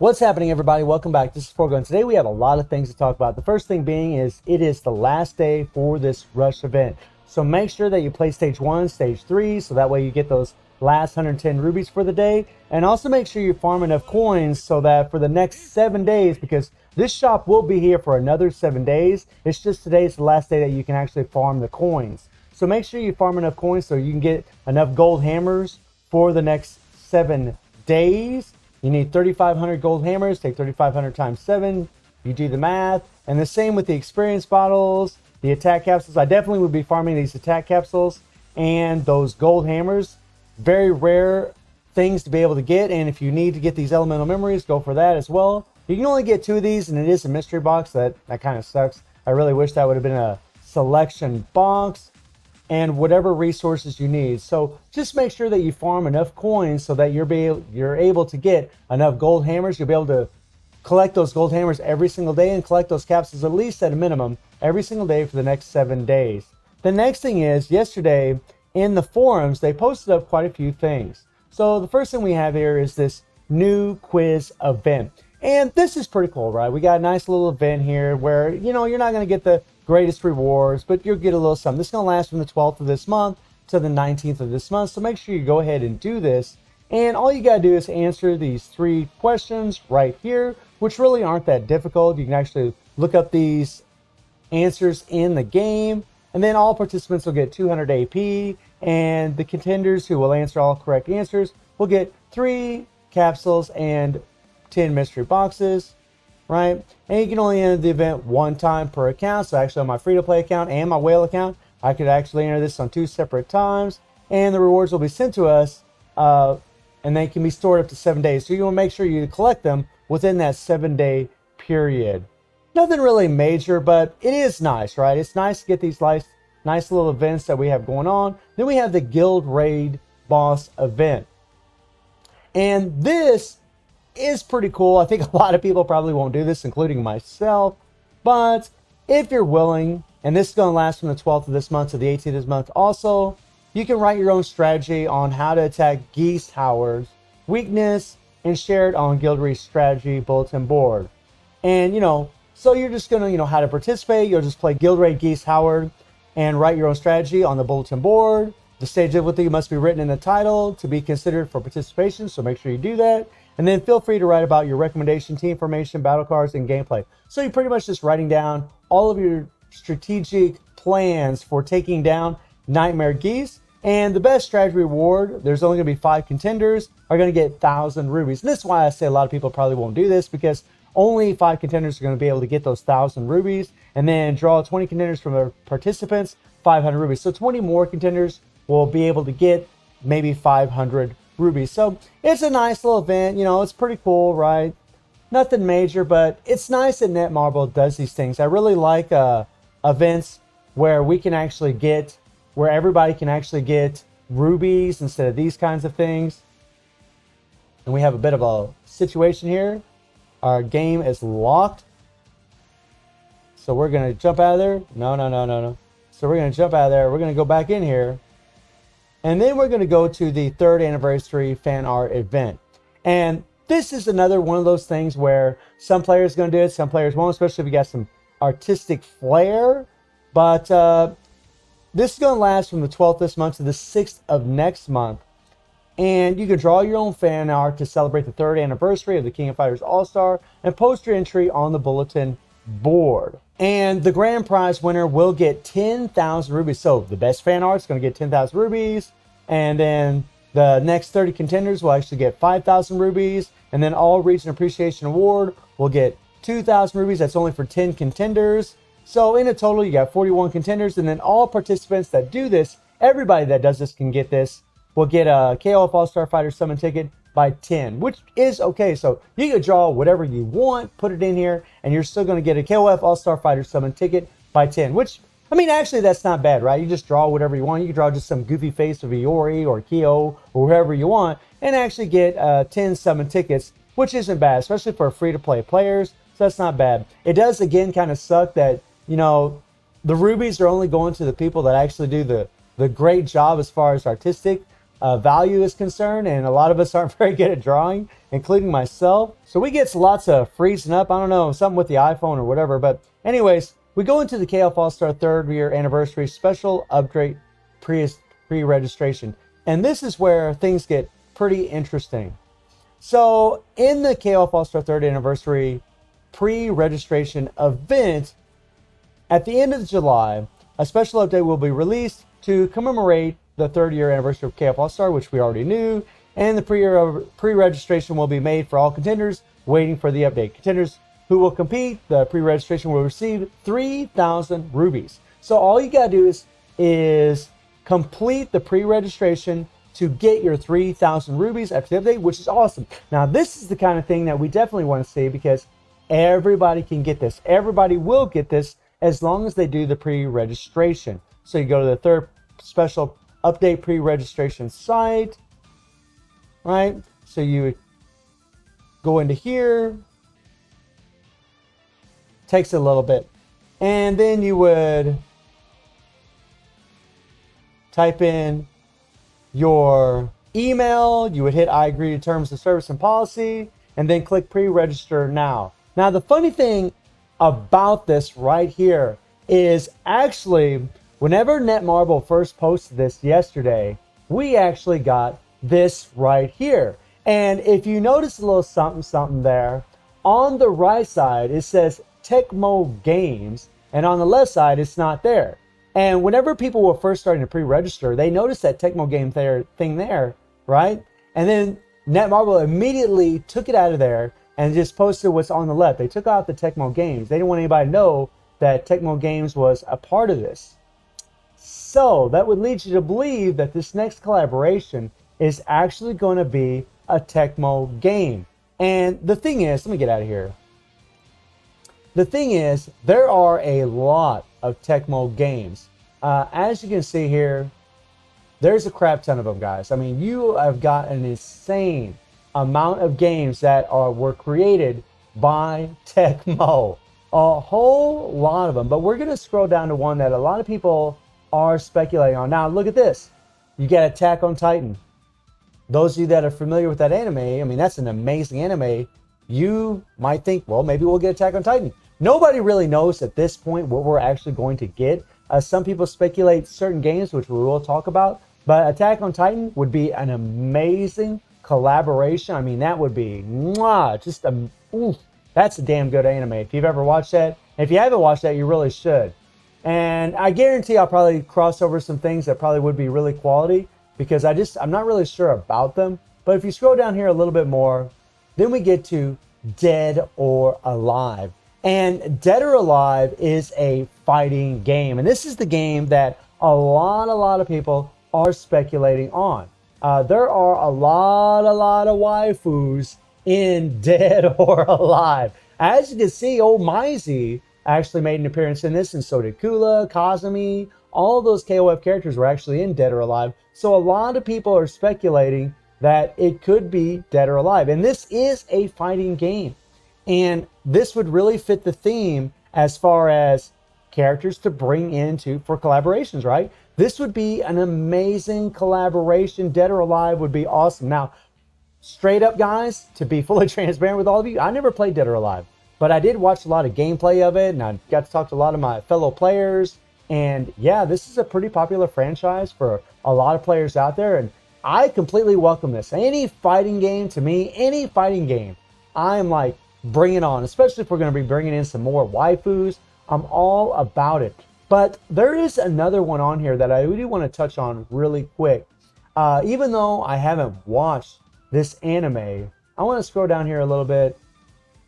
What's happening, everybody? Welcome back. This is Forgo. Today we have a lot of things to talk about. The first thing being is it is the last day for this rush event. So make sure that you play stage 1, stage 3, so that way you get those last 110 rubies for the day. And also make sure you farm enough coins so that for the next 7 days, because this shop will be here for another 7 days. It's just today's the last day that you can actually farm the coins. So make sure you farm enough coins so you can get enough gold hammers for the next 7 days. You need 3,500 gold hammers. Take 3,500 times 7. You do the math. And the same with the experience bottles, the attack capsules. I definitely would be farming these attack capsules and those gold hammers. Very rare things to be able to get. And if you need to get these elemental memories, go for that as well. You can only get 2 of these, and it is a mystery box. That kind of sucks. I really wish that would have been a selection box. And whatever resources you need. So just make sure that you farm enough coins so that you're able to get enough gold hammers. You'll be able to collect those gold hammers every single day and collect those capsules at least at a minimum every single day for the next 7 days. The next thing is, yesterday in the forums, they posted up quite a few things. So the first thing we have here is this new quiz event. And this is pretty cool, right? We got a nice little event here where, you're not going to get the greatest rewards, but you'll get a little something. This is going to last from the 12th of this month to the 19th of this month. So make sure you go ahead and do this. And all you got to do is answer these 3 questions right here, which really aren't that difficult. You can actually look up these answers in the game. And then all participants will get 200 AP. And the contenders who will answer all correct answers will get 3 capsules and 10 mystery boxes, right? And you can only enter the event 1 time per account. So actually on my free-to-play account and my whale account, I could actually enter this on 2 separate times. And the rewards will be sent to us, and they can be stored up to 7 days. So you want to make sure you collect them within that 7-day period. Nothing really major, but it is nice, right? It's nice to get these nice little events that we have going on. Then we have the Guild Raid Boss event. And this is pretty cool. I think a lot of people probably won't do this, including myself. But if you're willing, and this is going to last from the 12th of this month to the 18th of this month also, you can write your own strategy on how to attack Geese Howard's weakness and share it on Guild Raid Strategy Bulletin Board. And, so you're just going to, how to participate. You'll just play Guild Raid Geese Howard and write your own strategy on the bulletin board. The stage difficulty must be written in the title to be considered for participation, so make sure you do that. And then feel free to write about your recommendation, team formation, battle cards, and gameplay. So you're pretty much just writing down all of your strategic plans for taking down Nightmare Geese. And the best strategy reward, there's only going to be 5 contenders, are going to get 1,000 rubies. And this is why I say a lot of people probably won't do this, because only 5 contenders are going to be able to get those 1,000 rubies. And then draw 20 contenders from the participants, 500 rubies. So 20 more contenders will be able to get maybe 500 rubies. So it's a nice little event. It's pretty cool, right? Nothing major, but it's nice that Netmarble does these things. I really like events where we can actually get, where everybody can actually get rubies instead of these kinds of things. And we have a bit of a situation here. Our game is locked. So we're going to jump out of there. No. So we're going to jump out of there. We're going to go back in here. And then we're going to go to the 3rd anniversary fan art event. And this is another one of those things where some players are going to do it, some players won't, especially if you got some artistic flair. But this is going to last from the 12th this month to the 6th of next month. And you can draw your own fan art to celebrate the 3rd anniversary of the King of Fighters All-Star and post your entry on the bulletin board. And the grand prize winner will get 10,000 rubies. So the best fan art is going to get 10,000 rubies. And then the next 30 contenders will actually get 5,000 rubies. And then all Region Appreciation Award will get 2,000 rubies. That's only for 10 contenders. So in a total, you got 41 contenders. And then all participants that do this, everybody that does this can get this, will get a KOF All-Star Fighter Summon ticket by 10, which is okay. So you can draw whatever you want, put it in here, and you're still going to get a KOF All-Star Fighter Summon ticket by 10, which, actually that's not bad, right? You just draw whatever you want. You can draw just some goofy face of Iori or Kyo or whoever you want and actually get 10 summon tickets, which isn't bad, especially for free-to-play players. So that's not bad. It does, again, kind of suck that, the rubies are only going to the people that actually do the great job as far as artistic. value is concerned, and a lot of us aren't very good at drawing, including myself. So we get lots of freezing up. I don't know, something with the iPhone or whatever. But anyways, we go into the KF All-Star 3rd year anniversary special upgrade pre-registration. And this is where things get pretty interesting. So in the KF All-Star 3rd anniversary pre-registration event, at the end of July, a special update will be released to commemorate the 3rd year anniversary of KF All-Star, which we already knew, and the pre-registration will be made for all contenders waiting for the update. Contenders who will compete, the pre-registration will receive 3,000 rubies. So all you gotta do is complete the pre-registration to get your 3,000 rubies after the update, which is awesome. Now, this is the kind of thing that we definitely want to see, because everybody can get this. Everybody will get this as long as they do the pre-registration. So you go to the 3rd special update pre-registration site, right? So you go into here. Takes a little bit. And then you would type in your email. You would hit I agree to terms of service and policy, and then click pre-register now. Now, the funny thing about this right here is actually, whenever Netmarble first posted this yesterday, we actually got this right here. And if you notice a little something there, on the right side, it says Tecmo Games, and on the left side, it's not there. And whenever people were first starting to pre-register, they noticed that Tecmo Game thing there, right? And then Netmarble immediately took it out of there and just posted what's on the left. They took out the Tecmo Games. They didn't want anybody to know that Tecmo Games was a part of this. So that would lead you to believe that this next collaboration is actually going to be a Tecmo game. And the thing is, let me get out of here. The thing is, there are a lot of Tecmo games. As you can see here, there's a crap ton of them, guys. I mean, you have got an insane amount of games that were created by Tecmo. A whole lot of them. But we're going to scroll down to one that a lot of people are speculating on. Now, look at this. You got Attack on Titan. Those of you that are familiar with that anime, I mean, that's an amazing anime. You might think, well, maybe we'll get Attack on Titan. Nobody really knows at this point what we're actually going to get. Some people speculate certain games, which we will talk about. But Attack on Titan would be an amazing collaboration. I mean, that would be just a... That's a damn good anime. If you've ever watched that, and if you haven't watched that, you really should. And I guarantee I'll probably cross over some things that probably would be really quality, because I'm not really sure about them. But if you scroll down here a little bit more, then we get to Dead or Alive. And Dead or Alive is a fighting game. And this is the game that a lot of people are speculating on. There are a lot of waifus in Dead or Alive. As you can see, old Maizy actually made an appearance in this, and so did Kula, Kazumi. All those KOF characters were actually in Dead or Alive. So a lot of people are speculating that it could be Dead or Alive. And this is a fighting game. And this would really fit the theme as far as characters to bring into for collaborations, right? This would be an amazing collaboration. Dead or Alive would be awesome. Now, straight up, guys, to be fully transparent with all of you, I never played Dead or Alive, but I did watch a lot of gameplay of it, and I got to talk to a lot of my fellow players. And yeah, this is a pretty popular franchise for a lot of players out there, and I completely welcome this. Any fighting game, to me, any fighting game, I am like, bring it on, especially if we're going to be bringing in some more waifus. I'm all about it. But there is another one on here that I really want to touch on really quick. Even though I haven't watched this anime, I want to scroll down here a little bit.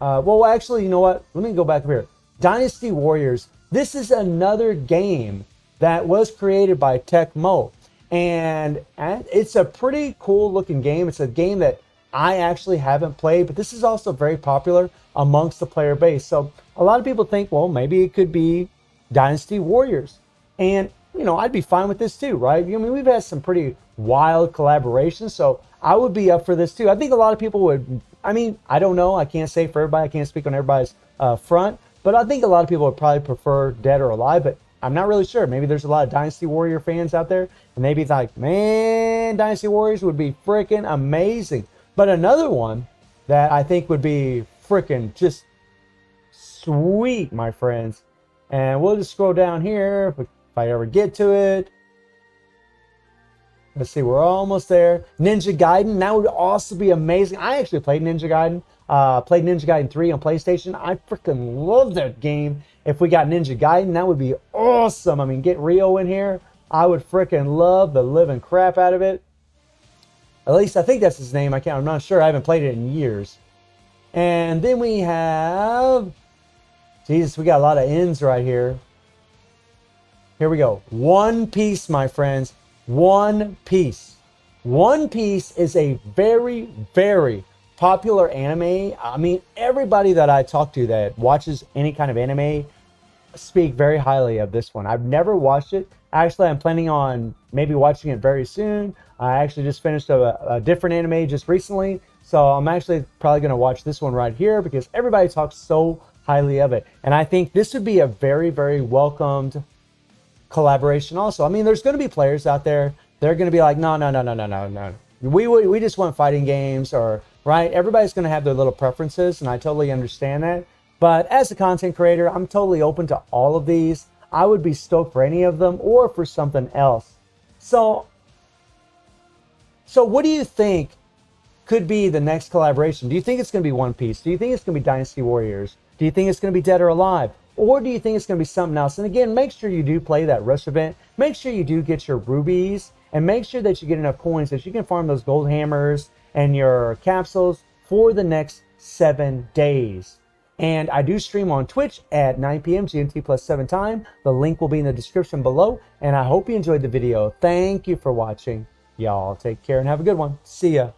Well, actually, you know what? Let me go back up here. Dynasty Warriors. This is another game that was created by Tecmo. And it's a pretty cool looking game. It's a game that I actually haven't played, but this is also very popular amongst the player base. So a lot of people think, well, maybe it could be Dynasty Warriors. And, you know, I'd be fine with this too, right? I mean, we've had some pretty wild collaborations, so I would be up for this too. I think a lot of people would, I mean, I don't know. I can't say for everybody. I can't speak on everybody's front, but I think a lot of people would probably prefer Dead or Alive. But I'm not really sure. Maybe there's a lot of Dynasty Warrior fans out there, and maybe it's like, man, Dynasty Warriors would be freaking amazing. But another one that I think would be freaking just sweet, my friends. And we'll just scroll down here if I ever get to it. Let's see, we're almost there. Ninja Gaiden, that would also be amazing. I actually played Ninja Gaiden. Played Ninja Gaiden 3 on PlayStation. I freaking love that game. If we got Ninja Gaiden, that would be awesome. I mean, get Rio in here. I would freaking love the living crap out of it. At least I think that's his name. I'm not sure. I haven't played it in years. And then we have... Jesus, we got a lot of ends right here. Here we go. One Piece, my friends. One Piece. One Piece is a very, very popular anime. I mean, everybody that I talk to that watches any kind of anime speak very highly of this one. I've never watched it. Actually, I'm planning on maybe watching it very soon. I actually just finished a different anime just recently. So I'm actually probably going to watch this one right here because everybody talks so highly of it. And I think this would be a very, very welcomed collaboration also. I mean, there's going to be players out there. They're going to be like, no. We just want fighting games, or right. Everybody's going to have their little preferences, and I totally understand that. But as a content creator, I'm totally open to all of these. I would be stoked for any of them or for something else. So what do you think could be the next collaboration? Do you think it's going to be One Piece? Do you think it's going to be Dynasty Warriors? Do you think it's going to be Dead or Alive? Or do you think it's going to be something else? And again, make sure you do play that rush event. Make sure you do get your rubies. And make sure that you get enough coins that you can farm those gold hammers and your capsules for the next 7 days. And I do stream on Twitch at 9 p.m. GMT plus 7 time. The link will be in the description below. And I hope you enjoyed the video. Thank you for watching. Y'all take care and have a good one. See ya.